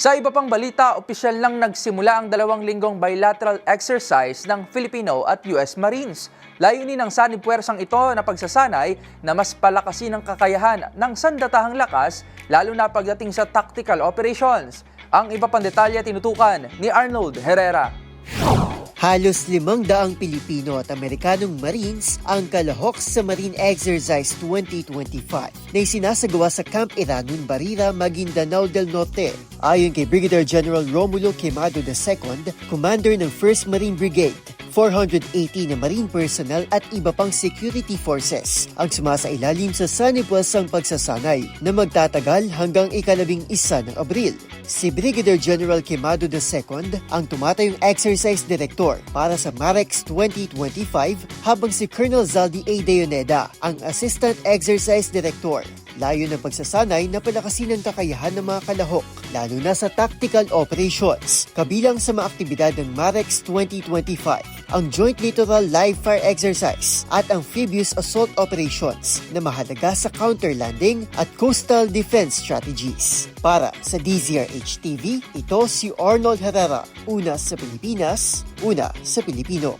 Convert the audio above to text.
Sa iba pang balita, opisyal lang nagsimula ang 2 linggong bilateral exercise ng Filipino at US Marines. Layunin ng sanib-puwersang ito na pagsasanay na mas palakasin ang kakayahan ng sandatahang lakas, lalo na pagdating sa tactical operations. Ang iba pang detalye tinutukan ni Arnold Herrera. Halos 500 Pilipino at Amerikanong Marines ang kalahok sa Marine Exercise 2025 na isinasagawa sa Camp Iranun Barira, Maguindanao del Norte. Ayon kay Brigadier General Romulo Quemado II, Commander ng 1st Marine Brigade, 480 na marine personnel at iba pang security forces ang sumasailalim sa sanib-puwersang pagsasanay na magtatagal hanggang 11 ng Abril. Si Brigadier General Quemado II ang tumatayong exercise director para sa MAREX 2025 habang si Colonel Zaldi A. Deoneda ang Assistant Exercise Director. Layo ng pagsasanay na palakasin ang kakayahan ng mga kalahok, lalo na sa tactical operations. Kabilang sa mga aktibidad ng MAREX 2025, ang Joint Littoral Live Fire Exercise at Amphibious Assault Operations na mahalaga sa counter-landing at coastal defense strategies. Para sa DZRH-TV, ito si Arnold Herrera. Una sa Pilipinas, una sa Pilipino.